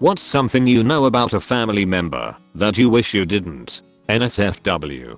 What's something you know about a family member that you wish you didn't? NSFW.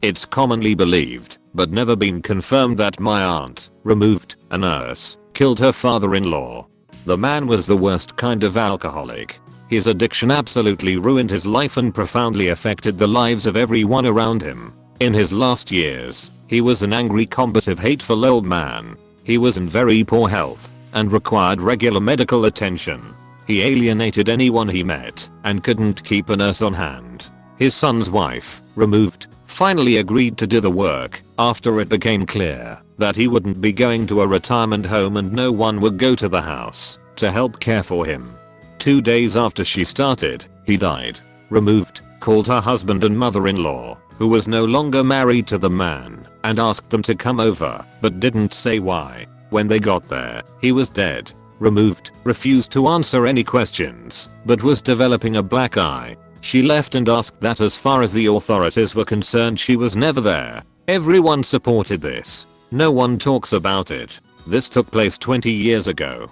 It's commonly believed, but never been confirmed, that my aunt, removed, a nurse, killed her father-in-law. The man was the worst kind of alcoholic. His addiction absolutely ruined his life and profoundly affected the lives of everyone around him. In his last years, he was an angry, combative, hateful old man. He was in very poor health and required regular medical attention. He alienated anyone he met and couldn't keep a nurse on hand. His son's wife, removed, finally agreed to do the work after it became clear that he wouldn't be going to a retirement home and no one would go to the house to help care for him. 2 days after she started, he died. Removed called her husband and mother-in-law, who was no longer married to the man, and asked them to come over, but didn't say why. When they got there, he was dead. Removed refused to answer any questions, but was developing a black eye. She left and asked that as far as the authorities were concerned she was never there. Everyone supported this. No one talks about it. This took place 20 years ago.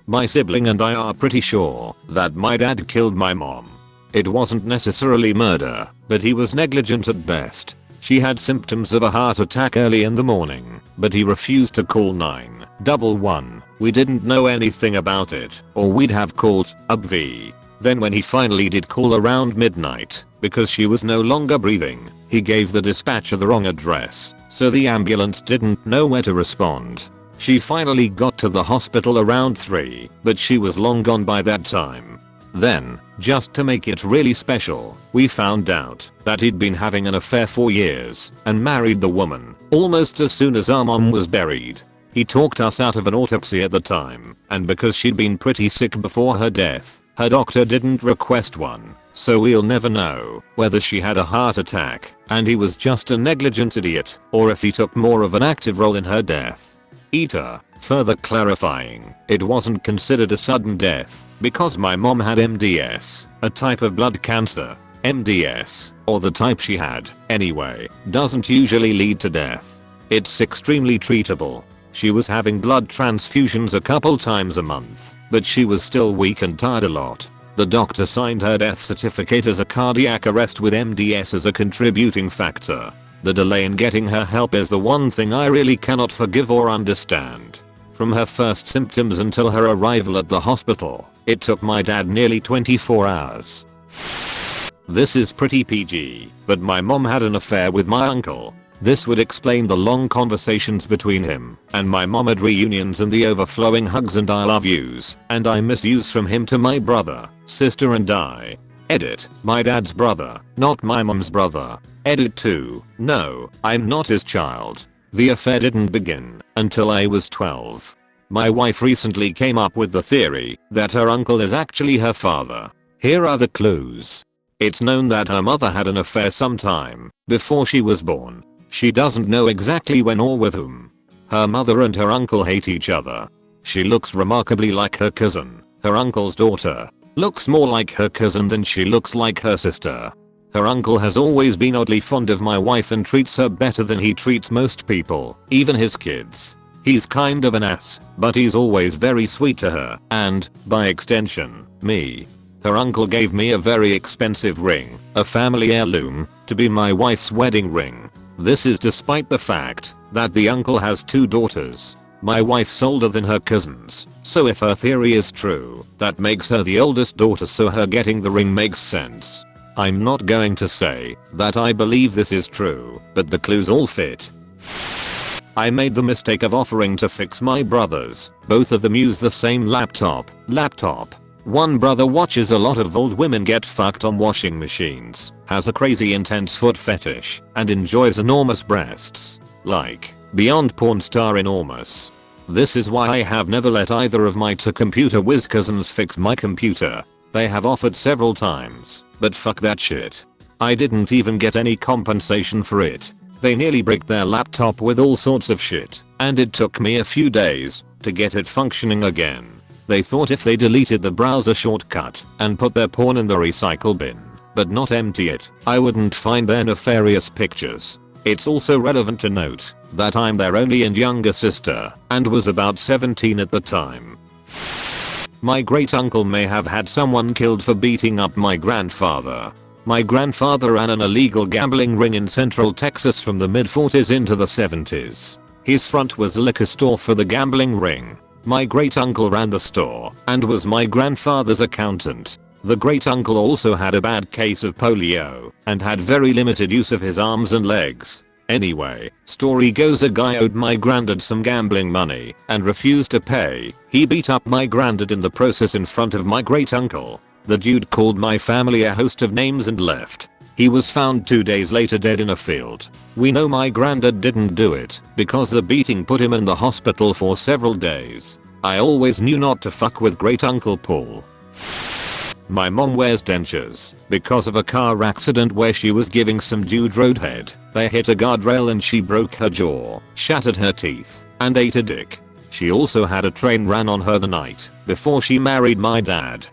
My sibling and I are pretty sure that my dad killed my mom. It wasn't necessarily murder, but he was negligent at best. She had symptoms of a heart attack early in the morning, but he refused to call 911. We didn't know anything about it, or we'd have called UBV. Then when he finally did call around midnight, because she was no longer breathing, he gave the dispatcher the wrong address, so the ambulance didn't know where to respond. She finally got to the hospital around 3, but she was long gone by that time. Then, just to make it really special, we found out that he'd been having an affair for years and married the woman almost as soon as our mom was buried. He talked us out of an autopsy at the time, and because she'd been pretty sick before her death, her doctor didn't request one, so we'll never know whether she had a heart attack and he was just a negligent idiot, or if he took more of an active role in her death. ETA, further clarifying, it wasn't considered a sudden death because my mom had MDS, a type of blood cancer. MDS, or the type she had, anyway, doesn't usually lead to death. It's extremely treatable. She was having blood transfusions a couple times a month, but she was still weak and tired a lot. The doctor signed her death certificate as a cardiac arrest with MDS as a contributing factor. The delay in getting her help is the one thing I really cannot forgive or understand. From her first symptoms until her arrival at the hospital, it took my dad nearly 24 hours. This is pretty PG, but my mom had an affair with my uncle. This would explain the long conversations between him and my mom at reunions and the overflowing hugs and I love yous and I miss yous from him to my brother, sister and I. Edit, my dad's brother, not my mom's brother. Edit 2, no, I'm not his child. The affair didn't begin until I was 12. My wife recently came up with the theory that her uncle is actually her father. Here are the clues. It's known that her mother had an affair sometime before she was born. She doesn't know exactly when or with whom. Her mother and her uncle hate each other. She looks remarkably like her cousin. Her uncle's daughter looks more like her cousin than she looks like her sister. Her uncle has always been oddly fond of my wife and treats her better than he treats most people, even his kids. He's kind of an ass, but he's always very sweet to her and, by extension, me. Her uncle gave me a very expensive ring, a family heirloom, to be my wife's wedding ring. This is despite the fact that the uncle has 2 daughters. My wife's older than her cousins, so if her theory is true, that makes her the oldest daughter, so her getting the ring makes sense. I'm not going to say that I believe this is true, but the clues all fit. I made the mistake of offering to fix my brothers. Both of them use the same laptop. One brother watches a lot of old women get fucked on washing machines, has a crazy intense foot fetish, and enjoys enormous breasts. Like, beyond porn star enormous. This is why I have never let either of my 2 computer whiz cousins fix my computer. They have offered several times, but fuck that shit. I didn't even get any compensation for it. They nearly bricked their laptop with all sorts of shit, and it took me a few days to get it functioning again. They thought if they deleted the browser shortcut and put their porn in the recycle bin, but not empty it, I wouldn't find their nefarious pictures. It's also relevant to note that I'm their only and younger sister and was about 17 at the time. My great uncle may have had someone killed for beating up my grandfather. My grandfather ran an illegal gambling ring in Central Texas from the mid-40s into the 70s. His front was a liquor store for the gambling ring. My great uncle ran the store and was my grandfather's accountant. The great uncle also had a bad case of polio and had very limited use of his arms and legs. Anyway, story goes a guy owed my granddad some gambling money and refused to pay. He beat up my granddad in the process in front of my great uncle. The dude called my family a host of names and left. He was found 2 days later dead in a field. We know my granddad didn't do it because the beating put him in the hospital for several days. I always knew not to fuck with great uncle Paul. My mom wears dentures because of a car accident where she was giving some dude roadhead. They hit a guardrail and she broke her jaw, shattered her teeth, and ate a dick. She also had a train ran on her the night before she married my dad.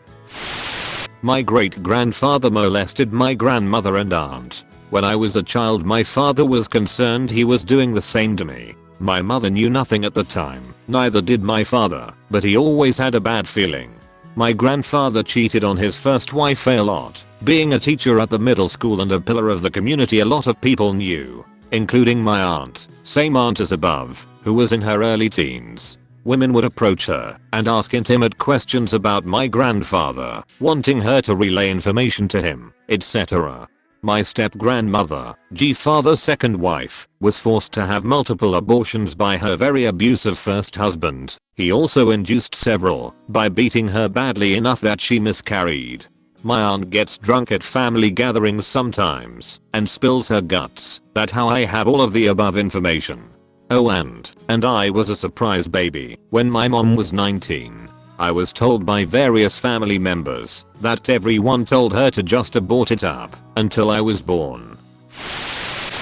My great grandfather molested my grandmother and aunt. When I was a child, my father was concerned he was doing the same to me. My mother knew nothing at the time, neither did my father, but he always had a bad feeling. My grandfather cheated on his first wife a lot. Being a teacher at the middle school and a pillar of the community, a lot of people knew, including my aunt, same aunt as above, who was in her early teens. Women would approach her and ask intimate questions about my grandfather, wanting her to relay information to him, etc. My step-grandmother, father's second wife, was forced to have multiple abortions by her very abusive first husband. He also induced several by beating her badly enough that she miscarried. My aunt gets drunk at family gatherings sometimes and spills her guts. That's how I have all of the above information. Oh, and I was a surprise baby when my mom was 19. I was told by various family members that everyone told her to just abort it up until I was born.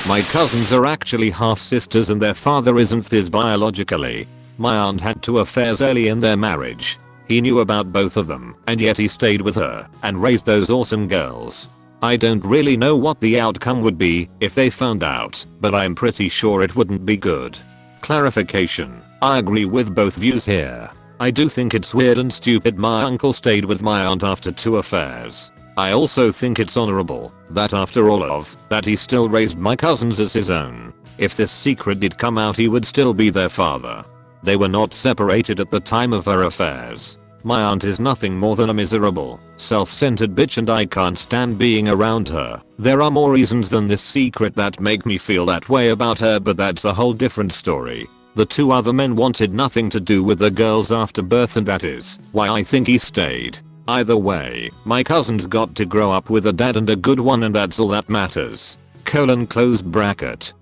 My cousins are actually half sisters and their father isn't his biologically. My aunt had 2 affairs early in their marriage. He knew about both of them and yet he stayed with her and raised those awesome girls. I don't really know what the outcome would be if they found out, but I'm pretty sure it wouldn't be good. Clarification: I agree with both views here. I do think it's weird and stupid my uncle stayed with my aunt after 2 affairs. I also think it's honorable that after all of that he still raised my cousins as his own. If this secret did come out, he would still be their father. They were not separated at the time of her affairs. My aunt is nothing more than a miserable, self-centered bitch and I can't stand being around her. There are more reasons than this secret that make me feel that way about her, but that's a whole different story. The 2 other men wanted nothing to do with the girls after birth and that is why I think he stayed. Either way, my cousins got to grow up with a dad and a good one and that's all that matters. Close bracket.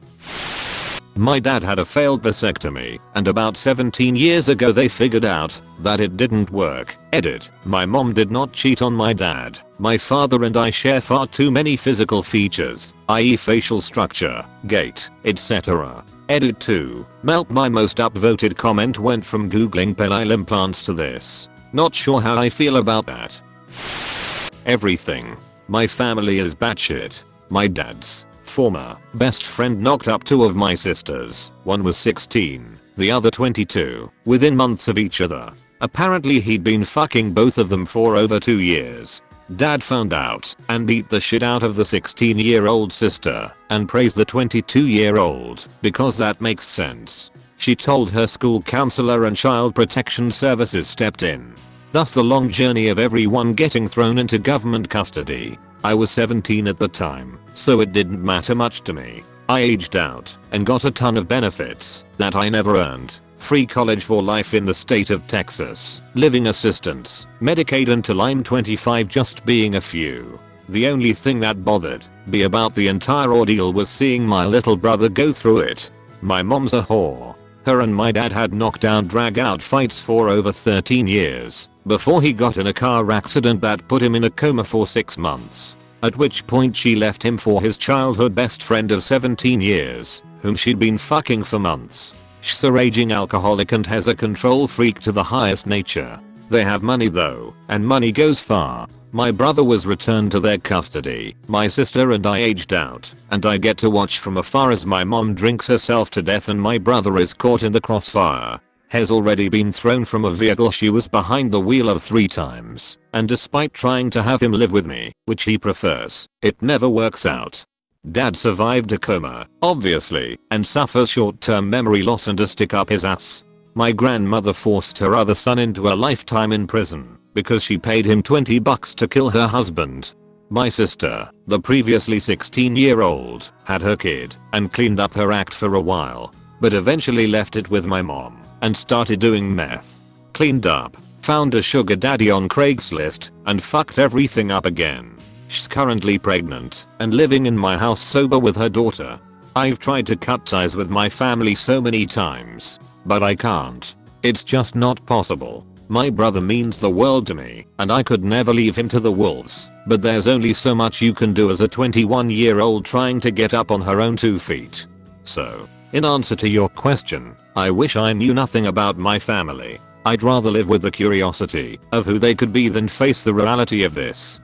My dad had a failed vasectomy and about 17 years ago they figured out that it didn't work. Edit: my mom did not cheat on my dad. My father and I share far too many physical features, i.e. facial structure, gait, etc. Edit 2. Melt: my most upvoted comment went from googling penile implants to this. Not sure how I feel about that. Everything. My family is batshit. My dad's former best friend knocked up 2 of my sisters. One was 16, the other 22, within months of each other. Apparently he'd been fucking both of them for over 2 years. Dad found out and beat the shit out of the 16-year-old sister and praised the 22-year-old because that makes sense. She told her school counselor and child protection services stepped in. Thus the long journey of everyone getting thrown into government custody. I was 17 at the time, so it didn't matter much to me. I aged out and got a ton of benefits that I never earned. Free college for life in the state of Texas, living assistance, Medicaid until I'm 25, just being a few. The only thing that bothered me about the entire ordeal was seeing my little brother go through it. My mom's a whore. Her and my dad had knockdown drag out fights for over 13 years before he got in a car accident that put him in a coma for 6 months. At which point she left him for his childhood best friend of 17 years, whom she'd been fucking for months. She's a raging alcoholic and has a control freak to the highest nature. They have money though, and money goes far. My brother was returned to their custody. My sister and I aged out, and I get to watch from afar as my mom drinks herself to death and my brother is caught in the crossfire. has already been thrown from a vehicle she was behind the wheel of 3 times, and despite trying to have him live with me, which he prefers, it never works out. Dad survived a coma, obviously, and suffers short-term memory loss and a stick up his ass. My grandmother forced her other son into a lifetime in prison because she paid him $20 to kill her husband. My sister, the previously 16-year-old, had her kid and cleaned up her act for a while, but eventually left it with my mom and started doing meth. Cleaned up, found a sugar daddy on Craigslist, and fucked everything up again. She's currently pregnant and living in my house sober with her daughter. I've tried to cut ties with my family so many times, but I can't. It's just not possible. My brother means the world to me, and I could never leave him to the wolves, but there's only so much you can do as a 21-year-old trying to get up on her own 2 feet. So, in answer to your question, I wish I knew nothing about my family. I'd rather live with the curiosity of who they could be than face the reality of this.